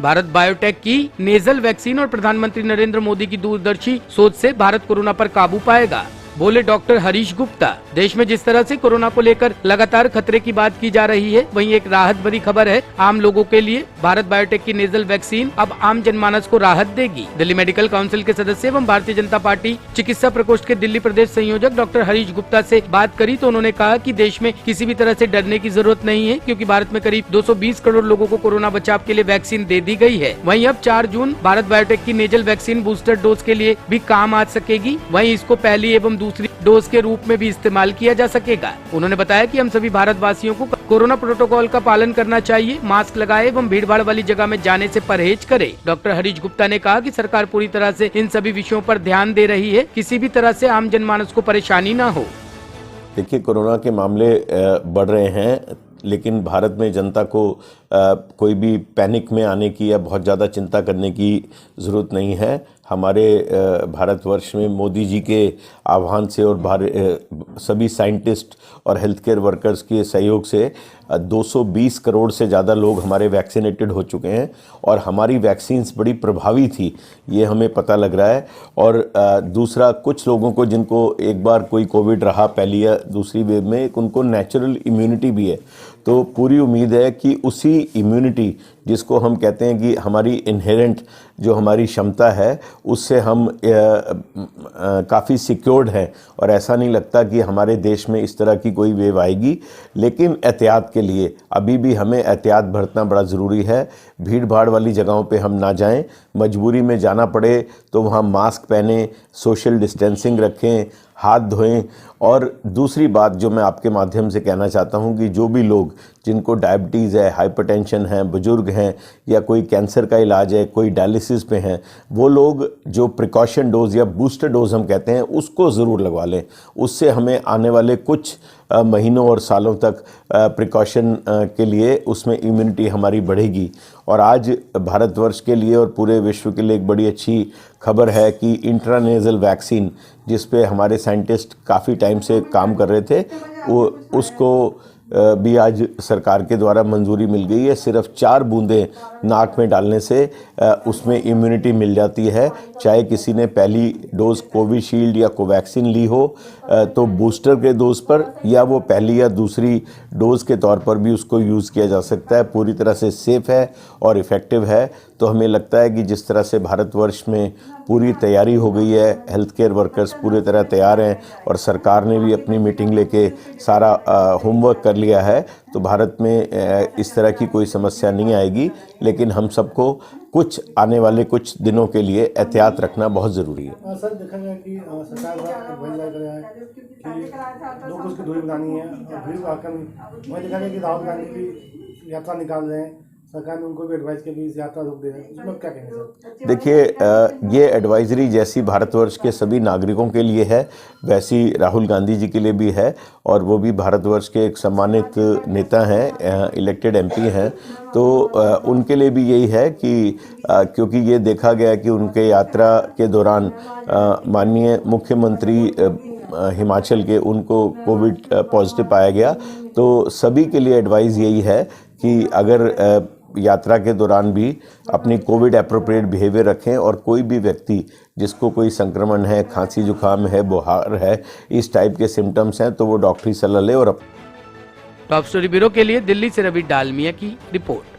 Bharat biotech की nasal vaccine और प्रधानमंत्री नरेंद्र मोदी की दूरदर्शी सोच से भारत कोरोना पर काबू पाएगा, बोले डॉक्टर हरीश गुप्ता। देश में जिस तरह से कोरोना को लेकर लगातार खतरे की बात की जा रही है, वहीं एक राहत भरी खबर है आम लोगों के लिए। भारत बायोटेक की नेजल वैक्सीन अब आम जनमानस को राहत देगी। दिल्ली मेडिकल काउंसिल के सदस्य एवं भारतीय जनता पार्टी चिकित्सा प्रकोष्ठ के दिल्ली प्रदेश संयोजक डॉक्टर हरीश गुप्ता से बात करी तो उन्होंने कहा कि देश में किसी भी तरह से डरने की जरूरत नहीं है, क्योंकि भारत में करीब 220 करोड़ लोगों को कोरोना बचाव के लिए वैक्सीन दे दी गई है। वहीं अब 4 जून भारत बायोटेक की नेजल वैक्सीन बूस्टर डोज के लिए भी काम आ सकेगी। वहीं इसको पहली एवं दूसरी डोज के रूप में भी इस्तेमाल किया जा सकेगा। उन्होंने बताया कि हम सभी भारतवासियों को कोरोना प्रोटोकॉल का पालन करना चाहिए, मास्क लगाए एवं भीड़ भाड़ वाली जगह में जाने से परहेज करे। डॉक्टर हरीश गुप्ता ने कहा कि सरकार पूरी तरह से इन सभी विषयों पर ध्यान दे रही है, किसी भी तरह से आम जनमानस को परेशानी न हो। देखिए, कोरोना के मामले बढ़ रहे हैं, लेकिन भारत में जनता को कोई भी पैनिक में आने की या बहुत ज़्यादा चिंता करने की ज़रूरत नहीं है। हमारे भारतवर्ष में मोदी जी के आह्वान से और सभी साइंटिस्ट और हेल्थ केयर वर्कर्स के सहयोग से 220 करोड़ से ज़्यादा लोग हमारे वैक्सीनेटेड हो चुके हैं और हमारी वैक्सीन्स बड़ी प्रभावी थी, ये हमें पता लग रहा है। और दूसरा, कुछ लोगों को जिनको एक बार कोई कोविड रहा पहली या दूसरी वेव में, उनको नेचुरल इम्यूनिटी भी है। तो पूरी उम्मीद है कि उसी इम्यूनिटी जिसको हम कहते हैं कि हमारी इनहेरेंट जो हमारी क्षमता है, उससे हम काफ़ी सिक्योर्ड हैं और ऐसा नहीं लगता कि हमारे देश में इस तरह की कोई वेव आएगी। लेकिन एहतियात के लिए अभी भी हमें एहतियात बरतना बड़ा ज़रूरी है। भीड़ भाड़ वाली जगहों पे हम ना जाएं, मजबूरी में जाना पड़े तो वहाँ मास्क पहनें, सोशल डिस्टेंसिंग रखें, हाथ धोएं। और दूसरी बात जो मैं आपके माध्यम से कहना चाहता हूं कि जो भी लोग जिनको डायबिटीज़ है, हाइपरटेंशन है, बुजुर्ग हैं या कोई कैंसर का इलाज है, कोई डायलिसिस पे हैं, वो लोग जो प्रिकॉशन डोज या बूस्टर डोज हम कहते हैं उसको ज़रूर लगवा लें। उससे हमें आने वाले कुछ महीनों और सालों तक प्रिकॉशन के लिए उसमें इम्यूनिटी हमारी बढ़ेगी। और आज भारतवर्ष के लिए और पूरे विश्व के लिए एक बड़ी अच्छी खबर है कि इंट्रानेजल वैक्सीन, जिस पे हमारे साइंटिस्ट काफ़ी टाइम से काम कर रहे थे, वो उसको भी आज सरकार के द्वारा मंजूरी मिल गई है। सिर्फ 4 बूंदें नाक में डालने से उसमें इम्यूनिटी मिल जाती है। चाहे किसी ने पहली डोज कोविशील्ड या कोवैक्सीन ली हो तो बूस्टर के डोज पर, या वो पहली या दूसरी डोज के तौर पर भी उसको यूज़ किया जा सकता है। पूरी तरह से सेफ है और इफ़ेक्टिव है। तो हमें लगता है कि जिस तरह से भारतवर्ष में पूरी तैयारी हो गई है, हेल्थ केयर वर्कर्स पूरी तरह तैयार हैं और सरकार ने भी अपनी मीटिंग लेके सारा होमवर्क कर लिया है, तो भारत में इस तरह की कोई समस्या नहीं आएगी। लेकिन हम सबको कुछ आने वाले कुछ दिनों के लिए एहतियात रखना बहुत ज़रूरी है। सर, देखा गया कि सरकार द्वारा एडवाइस कर रहा है कि 2 गज की दूरी बनानी है और भीड़ भाड़ कम। वहीं देखा गया कि राहुल गांधी भी यात्रा निकाल रहे हैं, सरकार ने उनको भी एडवाइस किया कि इस यात्रा रोक दे रहे हैं, उसमें क्या कहेंगे सर? देखिए, ये एडवाइजरी जैसी भारतवर्ष के सभी नागरिकों के लिए है, वैसी राहुल गांधी जी के लिए भी है। और वो भी भारतवर्ष के एक सम्मानित नेता हैं, इलेक्टेड एमपी हैं। तो उनके लिए भी यही है कि क्योंकि ये देखा गया कि उनके यात्रा के दौरान माननीय मुख्यमंत्री हिमाचल के, उनको कोविड पॉजिटिव पाया गया। तो सभी के लिए एडवाइस यही है कि अगर यात्रा के दौरान भी अपनी कोविड एप्रोप्रिएट बिहेवियर रखें और कोई भी व्यक्ति जिसको कोई संक्रमण है, खांसी जुकाम है, बुखार है, इस टाइप के सिम्टम्स हैं, तो वो डॉक्टरी सलाह ले। और टॉप स्टोरी ब्यूरो के लिए दिल्ली से रवि डालमिया की रिपोर्ट।